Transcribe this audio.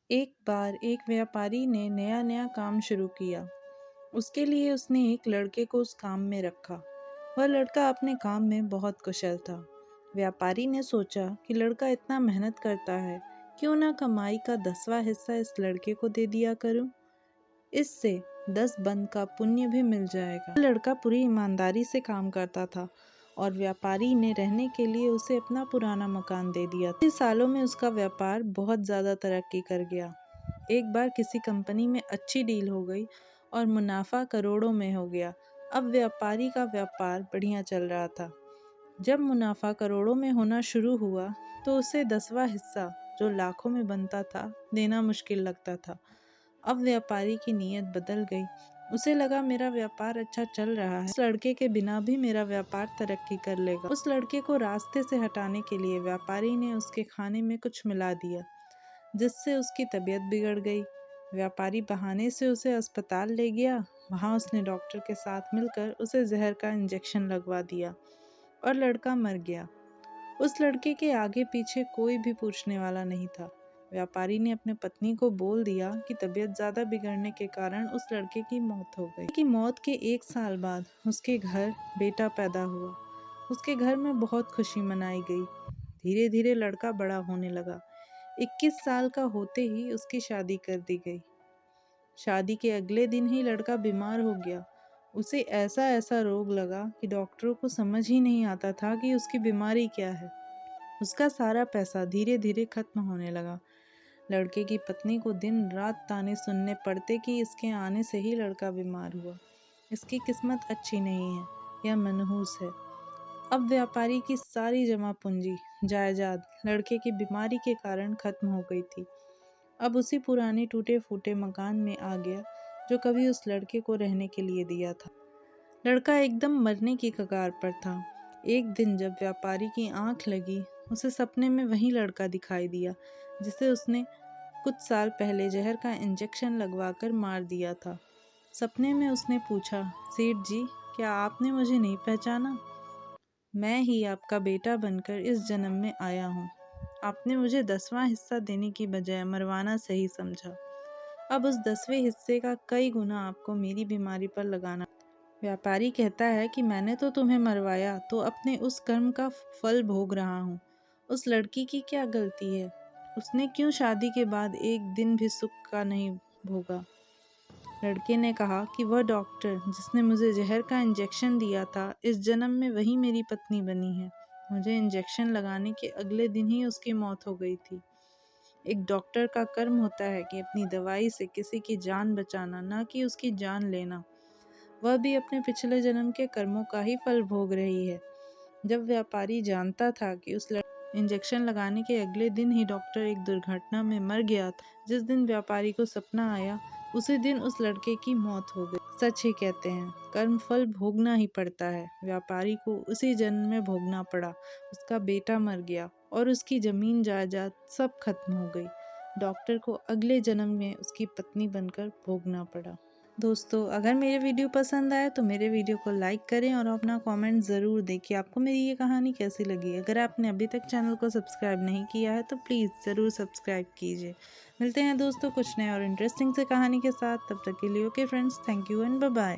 एक बार एक व्यापारी ने नया नया काम शुरू किया। उसके लिए उसने एक लड़के को उस काम में रखा। वह लड़का अपने काम में बहुत कुशल था। व्यापारी ने सोचा कि लड़का इतना मेहनत करता है, क्यों ना कमाई का 10वां हिस्सा इस लड़के को दे दिया करूं। इससे 10 बंद का पुण्य भी मिल जाएगा। लड़का पूरी ईमानदारी से काम करता था और व्यापारी ने रहने के लिए उसे अपना पुराना मकान दे दिया। कुछ सालों में उसका व्यापार बहुत ज़्यादा तरक्की कर गया। एक बार किसी कंपनी में अच्छी डील हो गई और मुनाफा करोड़ों में हो गया। अब व्यापारी का व्यापार बढ़िया चल रहा था। जब मुनाफा करोड़ों में होना शुरू हुआ तो उसे 10वां हिस्सा, जो लाखों में बनता था, देना मुश्किल लगता था। अब व्यापारी की नीयत बदल गई। उसे लगा मेरा व्यापार अच्छा चल रहा है, उस लड़के के बिना भी मेरा व्यापार तरक्की कर लेगा। उस लड़के को रास्ते से हटाने के लिए व्यापारी ने उसके खाने में कुछ मिला दिया, जिससे उसकी तबीयत बिगड़ गई। व्यापारी बहाने से उसे अस्पताल ले गया। वहाँ उसने डॉक्टर के साथ मिलकर उसे जहर का इंजेक्शन लगवा दिया और लड़का मर गया। उस लड़के के आगे पीछे कोई भी पूछने वाला नहीं था। व्यापारी ने अपने पत्नी को बोल दिया कि तबीयत ज़्यादा बिगड़ने के कारण उस लड़के की मौत हो गई। की मौत के 1 साल बाद उसके घर बेटा पैदा हुआ। उसके घर में बहुत खुशी मनाई गई। धीरे धीरे लड़का बड़ा होने लगा। 21 साल का होते ही उसकी शादी कर दी गई। शादी के अगले दिन ही लड़का बीमार हो गया। उसे ऐसा ऐसा रोग लगा कि डॉक्टरों को समझ ही नहीं आता था कि उसकी बीमारी क्या है। उसका सारा पैसा धीरे धीरे खत्म होने लगा। लड़के की पत्नी को दिन रात ताने सुनने पड़ते कि इसके आने से ही लड़का बीमार हुआ। इसकी किस्मत अच्छी नहीं है, यह मनहूस है। अब व्यापारी की सारी जमा पूंजी जायदाद लड़के की बीमारी के कारण खत्म हो गई थी। अब उसी पुराने टूटे फूटे मकान में आ गया जो कभी उस लड़के को रहने के लिए दिया था। लड़का एकदम मरने की कगार पर था। एक दिन जब व्यापारी की आंख लगी, उसे सपने में वही लड़का दिखाई दिया जिसे उसने कुछ साल पहले जहर का इंजेक्शन लगवाकर मार दिया था। सपने में उसने पूछा, सेठ जी, क्या आपने मुझे नहीं पहचाना? मैं ही आपका बेटा बनकर इस जन्म में आया हूँ। आपने मुझे 10वां हिस्सा देने की बजाय मरवाना सही समझा। अब उस 10वें हिस्से का कई गुना आपको मेरी बीमारी पर लगाना। व्यापारी कहता है कि मैंने तो तुम्हें मरवाया तो अपने उस कर्म का फल भोग रहा हूँ। उस लड़की की क्या गलती है? उसने क्यों शादी के बाद एक दिन भी सुख का नहीं भोगा? लड़के ने कहा कि वह डॉक्टर जिसने मुझे जहर का इंजेक्शन दिया था, इस जन्म में वही मेरी पत्नी बनी है। मुझे इंजेक्शन लगाने के अगले दिन ही उसकी मौत हो गई थी। एक डॉक्टर का कर्म होता है कि अपनी दवाई से किसी की जान बचाना, ना कि उसकी जान लेना। वह भी अपने पिछले जन्म के कर्मों का ही फल भोग रही है। जब व्यापारी जानता था कि इंजेक्शन लगाने के अगले दिन ही डॉक्टर एक दुर्घटना में मर गया था, जिस दिन व्यापारी को सपना आया उसी दिन उस लड़के की मौत हो गई। सच ही कहते हैं, कर्म फल भोगना ही पड़ता है। व्यापारी को उसी जन्म में भोगना पड़ा। उसका बेटा मर गया और उसकी जमीन जायदाद सब खत्म हो गई। डॉक्टर को अगले जन्म में उसकी पत्नी बनकर भोगना पड़ा। दोस्तों, अगर मेरे वीडियो पसंद आए तो मेरे वीडियो को लाइक करें और अपना कमेंट ज़रूर दें कि आपको मेरी ये कहानी कैसी लगी। अगर आपने अभी तक चैनल को सब्सक्राइब नहीं किया है तो प्लीज़ ज़रूर सब्सक्राइब कीजिए। मिलते हैं दोस्तों कुछ नए और इंटरेस्टिंग से कहानी के साथ। तब तक के लिए okay friends, thank you and bye bye.